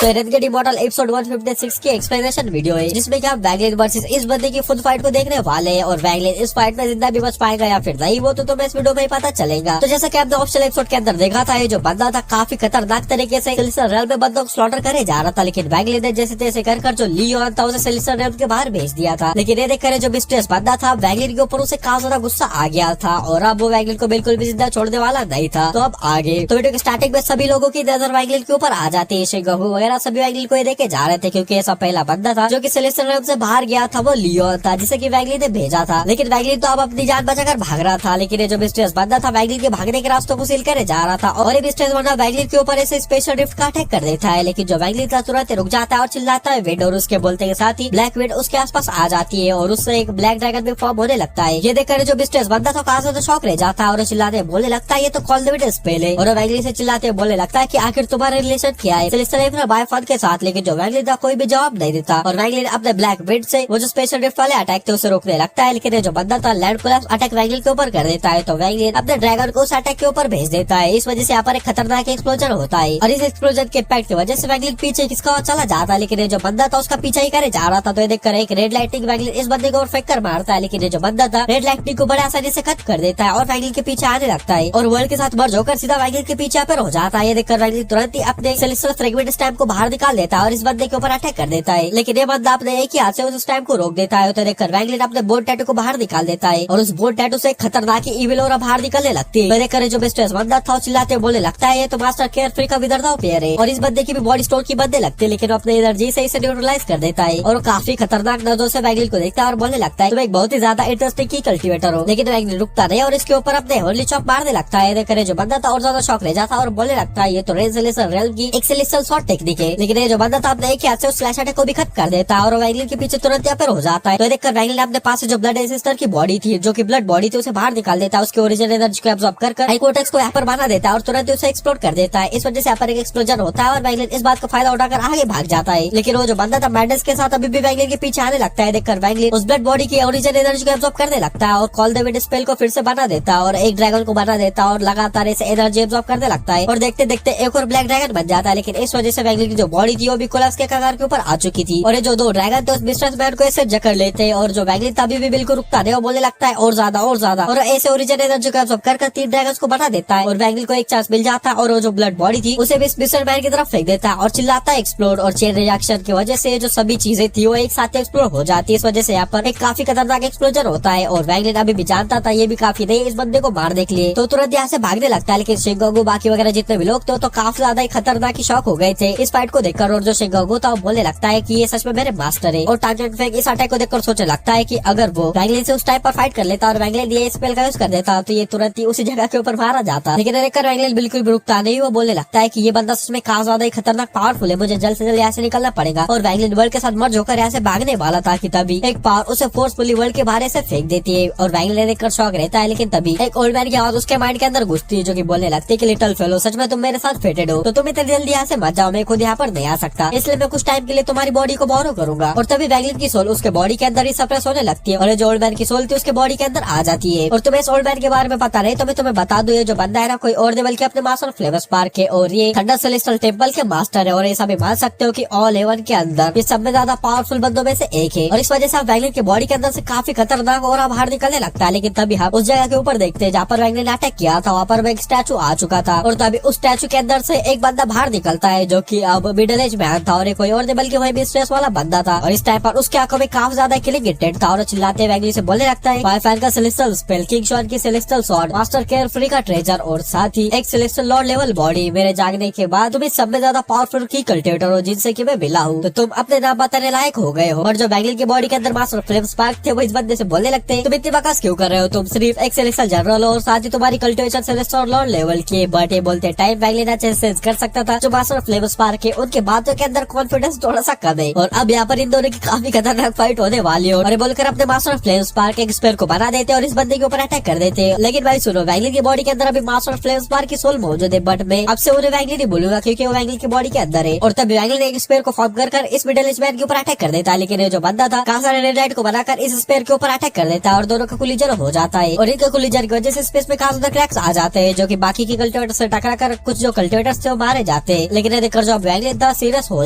दोस्तों रेनगेट immortal episode 156 की explanation video है, जिसमें कि आप वैगलिन वर्सेस इस बंदे की फुल फाइट को देखने वाले हैं और वैगलिन इस फाइट में जिंदा भी बच पाएगा या फिर नहीं, वो तो तुम्हें इस वीडियो में ही पता चलेगा। तो जैसा कि आपने ऑफिशियल एपिसोड के अंदर देखा था, ये जो बंदा था काफी खतरनाक तरीके से सिलिस्टर रेल्म में बंदों को स्लॉटर करे जा रहा था, लेकिन वैगलिन ने जैसे तैसे कर जो लियोन था उसे सिलिस्टर रेल्म के बाहर भेज दिया था। लेकिन ये देखकर जो मिस्ट्रेस बंदा था वैगलिन के ऊपर उसे काफी ज्यादा गुस्सा आ गया था और अब वो वैगलिन को बिल्कुल भी जिंदा छोड़ने वाला नहीं था। तो अब आगे तो वीडियो के स्टार्टिंग में सभी लोगों की नजर वैगलिन के ऊपर आ जाती है। शिंगहू वगैरह सभी वैगलिन को देखे जा रहे थे, क्योंकि ऐसा पहला बंदा था जो कि सिलिस्टर रेल्म से बाहर गया था वो लियोन था, जिसे कि वैगलिन ने भेजा था। लेकिन वैगलिन तो अब अपनी जान बचाकर भाग रहा था, लेकिन ये जो मिस्ट्रेस बंदा था वैगलिन के भागने के रास्तों को सील करे जा रहा था और ये मिस्ट्रेस बंदा वैगलिन के ऊपर ऐसे स्पेशल ड्रिफ्ट का अटैक कर देता है। लेकिन जो वैगलिन था तुरंत रुक जाता है और चिल्लाता है विंड, और उसके बोलते के साथ ही ब्लैक विंड उसके आसपास आ जाती है और उससे एक ब्लैक ड्रैगन भी फॉर्म होने लगता है। ये देखकर जो मिस्ट्रेस बंदा था कहां से तो शॉक रह जाता है और चिल्लाते बोलने लगता है ये तो कॉल द विटनेस पहले, और वैगलिन से चिल्लाते बोलने लगता है कि आखिर तुम्हारा रिलेशन क्या है सिलिस्टर रेल्म बाय फन के साथ। लेकिन जो वैगलिन था कोई भी जवाब नहीं देता और वैगलिन अपने ब्लैक विंड से वो जो स्पेशल ड्रिफ्ट वाले अटैक थे उसे रोकने लगता है। लेकिन जो बंदा था लैंड कोलैप्स अटैक वैगलिन के ऊपर कर देता है, तो वैगलिन अपने ड्रैगन को उस अटैक के ऊपर भेज देता है। इस वजह से यहाँ पर एक खतरनाक एक्सप्लोजन होता है और इस एक्सप्लोजन के इम्पैक्ट की वजह से वैगलिन पीछे किसका और चला जाता है। लेकिन ये जो बंदा था उसका पीछा ही करे जा रहा था, तो ये देखकर एक रेड लाइटिंग वैगलिन इस बंदे को और फेंक कर मारता है। लेकिन ये जो बंदा था रेड लाइटिंग को बड़े आसानी से खत्म कर देता है और वैगलिन के पीछे आने लगता है और वर्ल्ड के साथ मर्ज होकर सीधा वैगलिन के पीछे पर हो जाता है। ये देखकर वैगलिन तुरंत ही अपने सेलेस्टियल फ्रेगमेंट स्टैम्प को बाहर निकाल देता है और इस बंदे के ऊपर अटैक कर देता है। लेकिन ये बंदा अपने एक ही हाथ से उस स्टैम्प को रोक देता है, तो देखकर वैगलिन अपने बोन टैटू को बाहर निकाल देता है और उस बोन टैटू से खतरनाक ईविल और बाहर निकलने लगती है। देखकर जो मिस्ट्रेस बंदा था चिल्लाते बोलने लगता है ये तो मास्टर केयर फ्री का विदर्दा पेयर है और इस बंदे की भी बॉडी स्टोन की बनने लगती है, लेकिन वो अपने एनर्जी से इसे न्यूट्रलाइज कर देता है और काफी खतरनाक नजरों से वैगलिन को देखता है और बोलने लगता है तुम एक बहुत ही ज्यादा इंटरेस्टिंग की कल्टिवेटर हो। लेकिन वैगलिन रुकता नहीं और इसके ऊपर अपने होली चॉप मारने लगता है। देखकर जो बंदा था और ज्यादा शॉक रह जाता है और बोलने लगता है ये तो सिलिस्टर रेल्म की एक सिलिस्टर शॉट टेक्निक है। लेकिन ये जो बंदा था अपने एक हाथ से उस स्लैश अटैक को भी खत्म कर देता है और वैगलिन के पीछे तुरंत यहाँ पर हो जाता है। तो देखकर वैगलिन अपने पास से जो ब्लड एंसेस्टर की बॉडी थी जो की ब्लड बॉडी थी उसे बाहर निकाल देता है, उसके ओरिजिनल एनर्जी को एब्जॉर्ब कर हाइकोटेक्स को यहाँ पर बना देता है और तुरंत उसे एक्सप्लोड कर देता है। इस वजह से यहाँ पर एक एक्सप्लोजन होता है और वैगलिन इस बात का फायदा उठाकर आगे भाग जाता है। लेकिन वो जो बंदा था मैडनेस के साथ अभी भी वैगलिन के पीछे आने लगता है। देखकर वैगलिन उस ब्लड बॉडी की ओरिजिनल एनर्जी को एब्जॉर्ब करने लगता है और कॉल द विंड स्पेल को फिर से बना देता है और एक ड्रैगन को बना देता है और लगातार ऐसे एनर्जी एब्जॉर्ब करने लगता है और देखते देखते एक और ब्लैक ड्रैगन बन जाता है। लेकिन इस वजह से वैगलिन की जो बॉडी थी वो भी कोलैप्स के कगार के ऊपर आ चुकी थी और ये जो दो ड्रैगन थे उस मिस्ट्रेस मैन को ऐसे जकड़ लेते हैं और जो वैगलिन था अभी भी बिल्कुल रुकता नहीं, वो बोलने लगता है और ज्यादा और ऐसे ओरिजिनल एनर्जी को एब्जॉर्ब कर 3 ड्रैगन्स को बना देता है और वैगलिन को एक चांस मिल जाता है और वो जो ब्लड बॉडी थी उसे भी मिस्टर मैन की तरफ फेंक देता है और चिल्लाता है एक्सप्लोड, और चेन रिएक्शन की वजह से जो सभी चीजें थी वो एक साथ एक्सप्लोड हो जाती है। इस वजह से यहाँ पर एक काफी खतरनाक एक्सप्लोजन होता है और वैगलिन अभी भी जानता था ये भी काफी नहीं इस बंदे को मारने के लिए, तो तुरंत यहाँ से भागने लगता है। लेकिन शिंगोगु बाकी वगैरह जितने भी लोग थे तो काफी ज्यादा ही खतरनाक शौक हो गए थे इस फाइट को देखकर, और जो शिंगोगु था वो बोलने लगता है कि ये सच में मेरे मास्टर है और टांगेन फेंक इस अटैक को देखकर सोचने लगता है कि अगर वो वैगलिन से उस टाइप पर फाइट कर लेता और वैगलिन ये स्पेल का यूज कर देता तो ये तुरंत ही उसी जगह के ऊपर मारा जाता। लेकिन देखकर वैगलिन बिल्कुल भी रुकता नहीं, वो बोलने लगता है कि ये बंदा सच में काफी ज्यादा ही खतरनाक पावरफुल है, मुझे जल्द से जल्द यहाँ से निकलना पड़ेगा। और वैगलिन वर्ल्ड के साथ मर्ज होकर यहाँ से भागने वाला था कि तभी एक पावर उसे फोर्सफुली वर्ल्ड के बाहर से फेंक देती है और वैगलिन देखकर शौक रहता है। लेकिन तभी एक ओल्ड मैन की आवाज उसके माइंड के अंदर घुसती है जो कि बोलने लगती है कि लिटिल फेलो सच में तुम मेरे साथ फिटेड हो, तो तुम इतनी जल्दी यहाँ से मत जाओ, मैं खुद यहाँ पर नहीं आ सकता, इसलिए मैं कुछ टाइम के लिए तुम्हारी बॉडी को बोरो करूंगा। और तभी वैगलिन की सोल उसके बॉडी के अंदर ही सप्रेस होने लगती है और जो ओल्ड मैन की सोल थी उसके बॉडी के अंदर आ जाती है। और तुम्हें इस ओल्ड मैन के बारे में पता नहीं तो मैं तुम्हें बता दूं ये जो बंदा है ना कोई और नहीं बल्कि अपने मास्टर फ्लेवर स्पार्क के और ये थंडर सेलेस्टियल टेम्पल के मास्टर है और ऐसा भी मान सकते हो कि ऑल हेवन के अंदर ये सब में ज्यादा पावरफुल बंदों में से एक है। और इस वजह से आप वैगलिन की बॉडी के अंदर से काफी खतरनाक और बाहर निकलने लगता है। लेकिन तभी हम उस जगह के ऊपर देखते हैं जहाँ पर वैगलिन ने अटैक किया था, वहाँ पर एक स्टैचू आ चुका था और तभी उस स्टैचू के अंदर से एक बंदा बाहर निकलता है जो कि अब मिडिल एज मैन था और कोई और नहीं बल्कि वही स्ट्रेस वाला बंदा था। और इस टाइम पर उसके आंखों में काफी ज्यादा किलिंग इंटेंट था और चिल्लाते वैगलिन से बोलने लगता है फायर फैन का सेलेस्टियल स्पेल, किंग शॉन की celestial sword, master care free का ट्रेजर और साथ ही एक सेलेस्टियल लॉर्ड लेवल बॉडी, मेरे जागने के बाद तुम इस सब में ज्यादा पावरफुल की कल्टिवेटर हो जिनसे कि मैं मिला हूँ, तो तुम अपने नाम बताने लायक हो गए हो। और जो वैगलिन की बॉडी के अंदर मास्टर फ्लेम स्पार्क थे वो इस बंदे से बोलने लगते हैं तुम इतनी बकवास क्यों कर रहे हो, तुम सिर्फ एक सेलेस्टियल जनरल हो और साथ ही तुम्हारी कल्टिवेशन सेलेस्टियल लॉर्ड लेवल की। बट ये बोलते टाइम वैगलिन अच्छे सेंस कर सकता था जो मास्टर फ्लेम स्पार्क है उनके बातों के अंदर कॉन्फिडेंस थोड़ा सा कम है और अब यहाँ पर इन दोनों की काफी खतरनाक फाइट होने वाली है। और बोलकर अपने मास्टर फ्लेम स्पार्क एक स्पेयर को बना देते और इस बंदे के ऊपर अटैक कर देते। लेकिन भाई सुनो वैगलिन की बॉडी के अंदर अभी मास्टर फ्लेम स्पार्क की सोल मौजूद है, बट मैं अब से उन्हें वैगलिन नहीं बोलूंगा क्योंकि वो वैगलिन की बॉडी के अंदर है। और तभी वैगलिन एक स्पेयर को फॉर्म कर इस मिडिल एज मैन के ऊपर अटैक कर देता है। लेकिन ये जो बंदा था काफी सारे रेड लाइट को बनाकर इस स्पेयर के ऊपर अटैक कर देता है और दोनों का कोलिजन हो जाता है और इनका कोलिजन की वजह से स्पेस में काफी ज्यादा क्रैक्स आ जाते हैं जो कि बाकी की कल्टिवेटर से टकरा कर कुछ जो कल्टिवेटर्स थे वो मारे जाते हैं। लेकिन देखकर जो वैगलिन था सीरियस हो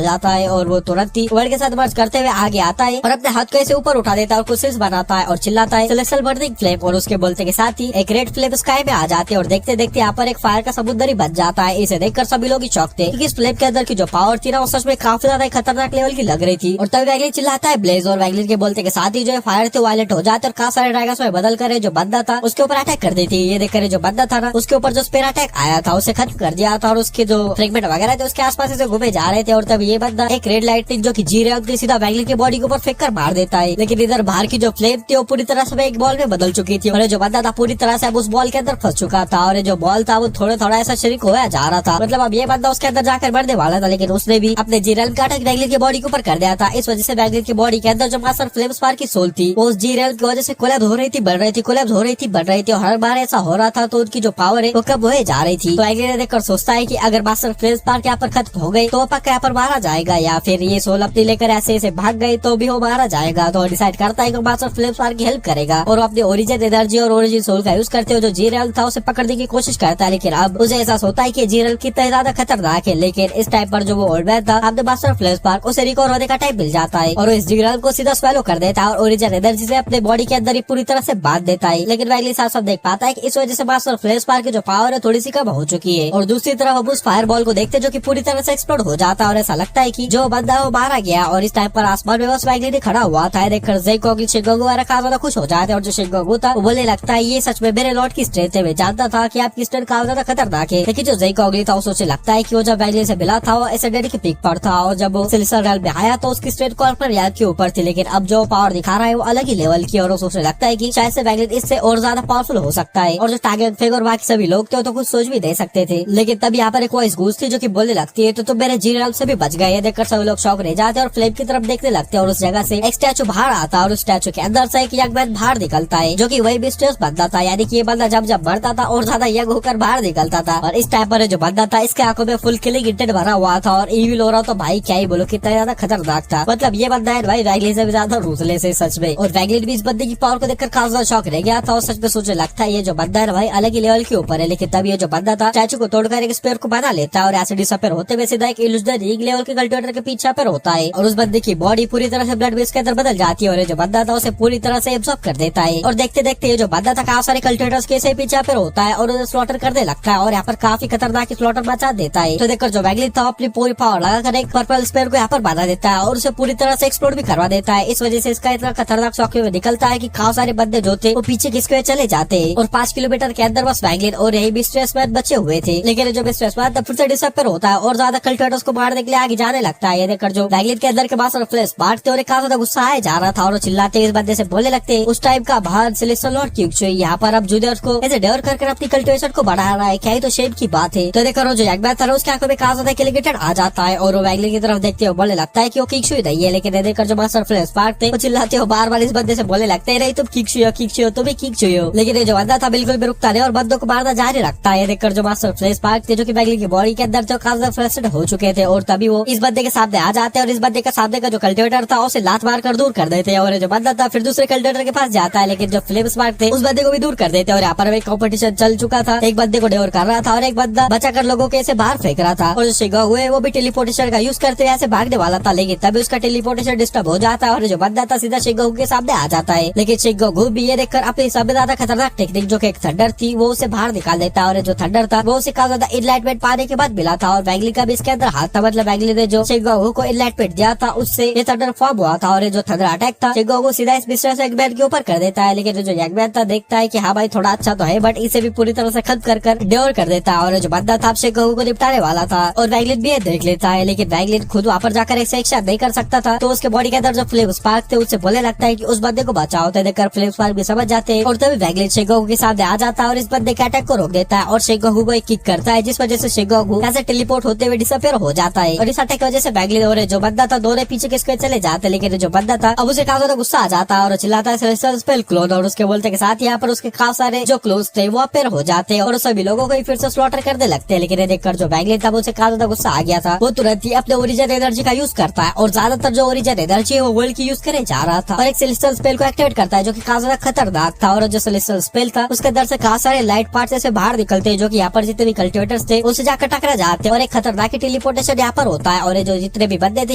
जाता है और वो तुरंत ही वर्ल्ड के साथ मर्ज करते हुए आगे आता है और अपने हाथ को ऐसे ऊपर उठा देता है और कुछ सिल्स बनाता है और चिल्लाता है सेलेस्टियल बर्निंग फ्लेम, और उसके बोलते के साथ ही एक रेड फ्लेम स्काई में आ जाती है और देखते देखते यहाँ पर एक फायर का समुद्र ही बन जाता है। इसे देखकर सभी लोग शॉक थे क्योंकि इस फ्लेम के अंदर की जो पावर थी ना वो सच में काफी ज्यादा खतरनाक लेवल की लग रही थी। और तभी वैगलिन चिल्लाता है ब्लेज, और वैगलिन के बोलते के साथ ही जो फायर थे वायलेट हो जाते और काफी सारे ड्रैगन्स में बदल कर जो बंदा था उसके ऊपर अटैक कर देती। ये देखकर जो बंदा था ना उसके ऊपर जो स्पेयर अटैक आया था उसे खत्म कर दिया था और उसके जो फ्रेगमेंट वगैरह थे उसके आसपास से घूमे जा रहे थे। और तब ये बंदा एक रेड लाइटनिंग जो की जी रही सीधा वैगलिन की बॉडी के ऊपर फेंक कर मार देता है, लेकिन इधर बाहर की जो फ्लेम थी वो पूरी तरह से एक बॉल में बदल चुकी थी और जो बंदा था पूरी तरह से अब उस बॉल के अंदर फंस चुका था और जो बॉल था वो थोड़ा थोड़ा ऐसा शरीक होया जा रहा था। मतलब अब ये बंदा उसके अंदर जाकर मरने वाला था, लेकिन उसने भी अपने जी रेल्म का अटैक वैगलिन की बॉडी के ऊपर कर दिया था। इस वजह से वैगलिन की बॉडी के अंदर जो मास्टर फ्लेम स्पार्क की सोल थी वो उस जी रेल्म की वजह से कोलैप्स हो रही थी, बढ़ रही थी, कोलैप्स हो रही थी, बढ़ रही थी और हर बार ऐसा हो रहा था तो उनकी जो पावर है वो कब हो जा रही थी। तो वैगलिन देखकर सोचता है कि अगर मास्टर फ्लेम स्पार्क यहाँ पर खत्म हो गई तो पक्का यहाँ पर मारा जाएगा, या फिर ये सोल अपनी लेकर ऐसे भाग गई तो भी वो मारा जाएगा। तो डिसाइड करता है कि मास्टर फ्लेम स्पार्क की हेल्प करेगा और अपने ओरिजिन एनर्जी और ओरिजिन सोल का यूज करते हुए जो जी रेल्म था उसे पकड़ने की कोशिश करता है। लेकिन अब उसे एहसास होता है कि जी रेल्म कितना ज्यादा खतरनाक है, लेकिन इस टाइम पर जो वो ओल्ड मैन था अपने मास्टर फ्लेम स्पार्क उसे रिकवर होने का टाइम मिल जाता है और इस जी रेल्म को सीधा स्वेलो कर देता है और ओरिजिन एनर्जी से अपने बॉडी के अंदर ही पूरी तरह से बांध देता है। लेकिन वैगलिन साफ साफ देख पाता है कि इस वजह से मास्टर फ्लेम स्पार्क की जो पावर है थोड़ी सी कम हो चुकी है। और दूसरी तरफ अब उस फायर बॉल को देखते जो की पूरी तरह से एक्सप्लोड हो जाता है और ऐसा लगता है की जो बंदा वो मारा गया। और इस टाइम पर आसमान में बस वैगलिन खड़ा हुआ था, देखकर ज़ेकोंग शिनगोंगू वाला काफी ज्यादा खुश हो जाते हैं और जो शिनगोंगू था वो बोलने लगता है ये सच में मेरे लॉर्ड की स्ट्रेंथ है, मैं जानता था कि आपकी स्ट्रेंथ काफी ज्यादा खतरनाक है। लेकिन जो ज़ेकोंग था वो सोचने लगता है कि वो जब वैगलिन से मिला था वो ऐसे डेडी की पीक पर था और जब वो सिल्वर रेल्म में आया तो उसकी स्ट्रेंथ कॉर्नर याद के ऊपर थी, लेकिन अब जो पावर दिखा रहा है वो अलग ही लेवल की और वो सोचने लगता है कि शायद से वैगलिन इससे और ज्यादा पावरफुल हो सकता है। और जो टाइगर फेग और बाकी सभी लोग थे तो कुछ सोच भी दे सकते थे, लेकिन तब यहाँ पर एक वॉइस गूंजती थी जो की बोलने लगती है तो तुम मेरे जी रेल्म से भी बच गए। देखकर सभी लोग शॉक रह जाते हैं और फ्लेम की तरफ देखने लगते हैं और उस जगह से एक स्टैचू बाहर आता है और उस स्टैचू के अंदर से एक यंग मैन बाहर निकलता है जो कि वही मिस्टीरियस बंदा था, यानी कि ये बंदा जब जब मरता था और ज्यादा यंग होकर बाहर निकलता था। और इस टाइम पर जो बंदा था इसके आंखों में फुल किलिंग इंटेंट भरा हुआ था और इविल हो रहा तो भाई क्या ही बोलो कितना ज्यादा खतरनाक था। मतलब ये बंदा है भाई वैगलिन से भी ज्यादा रूथलेस है सच में। और वैगलिन भी इस बंदे की पावर को देखकर काफी ज्यादा शॉक रह गया था और सच में सोचने लगता है ये जो बंदा है भाई अलग ही लेवल के ऊपर है। लेकिन तब ये जो बंदा था स्टैचू को तोड़कर एक स्पेयर को बना लेता है और ऐसे डिसअपीयर होते हुए सीधा एक इल्यूजनरी लेवल के कल्टिवेटर के पीछे पर होता है और उस बंदे की बॉडी पूरी तरह से ब्लड बेस के अंदर बदल जाती है और जो बंदा था उसे पूरी तरह से एब्सॉर्ब कर देता है। और देखते देखते ये जो बंदा था काफी सारे कल्टिवेटर्स के से पीछे पर होता है और उसे स्लॉटर करने लगता है और यहाँ पर काफी खतरनाक स्लॉटर मचा देता है। तो देखकर जो वैगलिन था अपनी पूरी पावर लगाकर एक पर्पल स्पेयर को यहाँ पर बना देता है और उसे पूरी तरह से एक्सप्लोड भी करवा देता है। इस वजह से इसका इतना खतरनाक शॉक निकलता है कि काफी सारे बंदे जो थे वो पीछे खिसके हुए चले जाते हैं और 5 किलोमीटर के अंदर बस वैगलिन और यही मिस्टीरियस मैन बचे हुए थे। लेकिन जो मिस्टीरियस मैन फिर से डिसअपीयर होता है और ज्यादा कल्टिवेटर्स को मारने के लिए आगे जाने लगता है। ये देखकर जो वैगलिन के अंदर के मास्टर फ्लेश मारते और काफी ज्यादा गुस्सा आया जा रहा था और चिल्लाते इस बंदे से बोलने लगते उस टाइम का बाहर सेलेस्टियल लॉर्ड क्यों यहाँ पर अब जूनियर्स को ऐसे डेवर कर अपनी कल्टिवेशन को बढ़ा रहा है, क्या ही तो शेम की बात है। तो देखकर जो यंग मैन था उसके आंखों में काफी ज्यादा किलिंग आ जाता है और वो वैगलिन की तरफ देखते हुए बोलने लगता है कि वो किक्शु ही नहीं है। लेकिन ये देखकर जो मास्टर फ्लेश स्पार्क थे वो चिल्लाते हो बार बार इस बंदे से बोलने लगते हैं नहीं तुम किक्शु हो तुम ही किक्शु हो। लेकिन ये जो बंदा था बिल्कुल भी रुकता नहीं और बंदों को मारना जारी रखता है। देखकर जो मास्टर फ्लेश स्पार्क थे जो की वैगलिन की बॉडी के अंदर जो काफी फ्रस्ट्रेटेड हो चुके थे और तभी वो इस बंदे के सामने आ जाते हैं और इस बंदे के सामने का जो कल्टिवेटर था उसे लात मार कर दूर कर देते हैं और जो बंदा था फिर दूसरे कल्टिवेटर के पास जाता है। लेकिन जो फ्लेम स्पार्क थे उस बंदे को भी दूर कर देते हैं और यहाँ पर एक कॉम्पिटिशन चल चुका था, एक बंदे को डेवर कर रहा था और एक बंदा बचाकर लोगों के ऐसे बाहर फेंक रहा था और जो शिनगोंगू है वो भी टेलीपोर्टेशन का यूज करते हुए ऐसे भागने वाला था, लेकिन तभी उसका टेलीपोर्टेशन डिस्टर्ब हो जाता है और जो बंदा था सीधा शिनगोंगू के सामने आ जाता है। लेकिन शिनगोंगू भी ये देखकर अपनी सबसे ज्यादा खतरनाक टेक्निक जो कि एक थंडर थी वो उसे बाहर निकाल देता है और जो थंडर था वो उसे काफी ज्यादा इनलाइटमेंट पाने के बाद मिला था और वैगलिन का भी इसके अंदर हाथ था। मतलब वैगलिन ने जो शिनगोंगू को इनलाइटमेंट दिया था उससे ये थंडर फॉर्म हुआ था और जो थंडर अटैक था शिनगोंगू सीधा इस मिस्टर यंग मैन के ऊपर कर देता है। लेकिन जो यंग मैन था देखता है कि हाँ भाई थोड़ा अच्छा तो है बट इसे भी पूरी तरह से खत्म कर डेवर कर देता है और जो बंदा था शिनगोंगू को निपटाने वाला था और वैगलिन भी देख लेता है। लेकिन वैगलिन खुद वहाँ पर जाकर एक एक्शन नहीं कर सकता था तो उसके बॉडी के अंदर जो फ्लेम स्पार्क थे उससे बोलने लगता है कि उस बंदे को बचाओ। तो देखकर फ्लेम स्पार्क भी समझ जाते हैं और तभी वैगलिन शिनगोंगू के सामने आ जाता है और इस बंदे के अटैक को रोक देता है और शिनगोंगू को एक किक करता है जिस वजह से शिनगोंगू यहाँ से टेलीपोर्ट होते हुए डिसअपीयर हो जाता है और इस अटैक की वजह से वैगलिन और जो बंदा था दोनों पीछे किसके चले जाते। लेकिन जो बंदा था अब उसे काफी ज्यादा गुस्सा आ जाता है और चिल्लाता है सेलेस्टियल स्पेल क्लोन और उसके बोलते के साथ यहाँ पर उसके काफी सारे जो क्लोन्स थे वो अपेयर हो जाते हैं और सभी लोगों को फिर से स्लॉटर करने लगते हैं। लेकिन देखकर जो वैगलिन था उसे काफी ज्यादा गुस्सा आ गया था, वो तुरंत ही अपने ओरिजिन एनर्जी का यूज करता है और ज्यादातर जो ओरिजिन एनर्जी है वो वर्ल्ड की यूज करे जा रहा था और एक सेलेस्टियल स्पेल को एक्टिवेट करता है जो की काफी ज्यादा खतरनाक था। और जो सेलेस्टियल स्पेल था उसके अंदर से काफी सारे लाइट पार्ट से बाहर निकलते हैं जो की यहाँ पर जितने भी कल्टिवेटर्स थे उसे जाकर टकरा जाते हैं और एक खतरनाक टेलीपोर्टेशन यहाँ पर होता है और ये जो जितने भी बंदे थे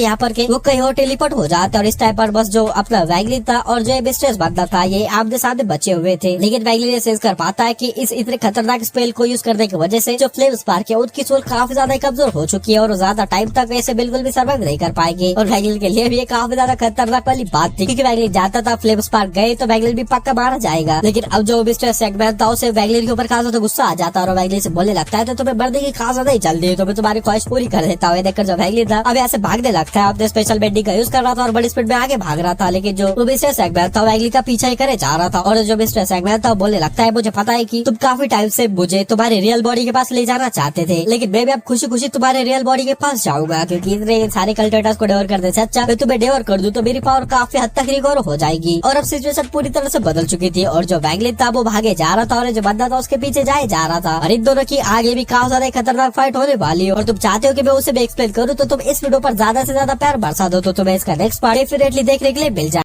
यहाँ पर के वो कहीं और टेलीपोर्ट हो जाते और इस टाइम पर बस जो अपना वैगलिन था और जो मिस्ट्रेस बंदा था ये आमने सामने बचे हुए थे। लेकिन वैगलिन सेंस कर पाता है कि इस इतने खतरनाक स्पेल को यूज करने की वजह से जो फ्लेम स्पार्क है उनकी सोल काफी ज्यादा कमजोर हो चुकी है और ज्यादा टाइम तक ऐसे बिल्कुल भी सर्वाइव नहीं कर पाएंगे। और वैगलिन के लिए भी ये काफी ज्यादा खतरनाक वाली बात थी क्योंकि वैगलिन जानता था फ्लेम स्पार्क गए तो वैगलिन भी पक्का मारा जाएगा। लेकिन अब जो मिस्टर सेगमेंट था उसे वैगलिन के ऊपर काफी ज्यादा गुस्सा आ जाता है और वैगलिन से बोलने लगता है तो तुम्हें मरने की काफी ज्यादा जल्दी है तो मैं तुम्हारी ख्वाहिश पूरी कर देता हूँ। देखकर जो वैगलिन था अब ऐसे भागने लगता है, अपने स्पेशल बेंडिंग का यूज कर रहा था और बड़ी स्पीड में आगे भाग रहा था। लेकिन जो मिस्टर सेगमेंट था वैगलिन का पीछा ही करे जा रहा था और जो मिस्टर सेगमेंट था बोलने लगता है मुझे पता है कि तुम काफी टाइम से मुझे तुम्हारे रियल बॉडी के पास ले जाना चाहते थे, लेकिन मैं भी अब खुशी खुशी तुम्हारे रियल बॉडी के पास जाऊंगा क्योंकि इतने सारे कल्टेटर्स को डेवर करने से अच्छा मैं तुम्हें डेवर कर दूं तो मेरी पावर काफी हद तक रिकवर हो जाएगी। और अब सिचुएशन पूरी तरह से बदल चुकी थी और जो वैगलिन था वो भागे जा रहा था और जो बंदा था उसके पीछे जाए जा रहा था और इन दोनों की आगे भी काफी ज्यादा खतरनाक फाइट होने वाली है। और तुम चाहते हो कि मैं उसे भी एक्सप्लेन करूँ तो तुम इस वीडियो पर ज्यादा से ज्यादा प्यार बरसा दो तो तुम्हें इसका नेक्स्ट पार्ट डेफिनेटली देखने के लिए मिल जाए।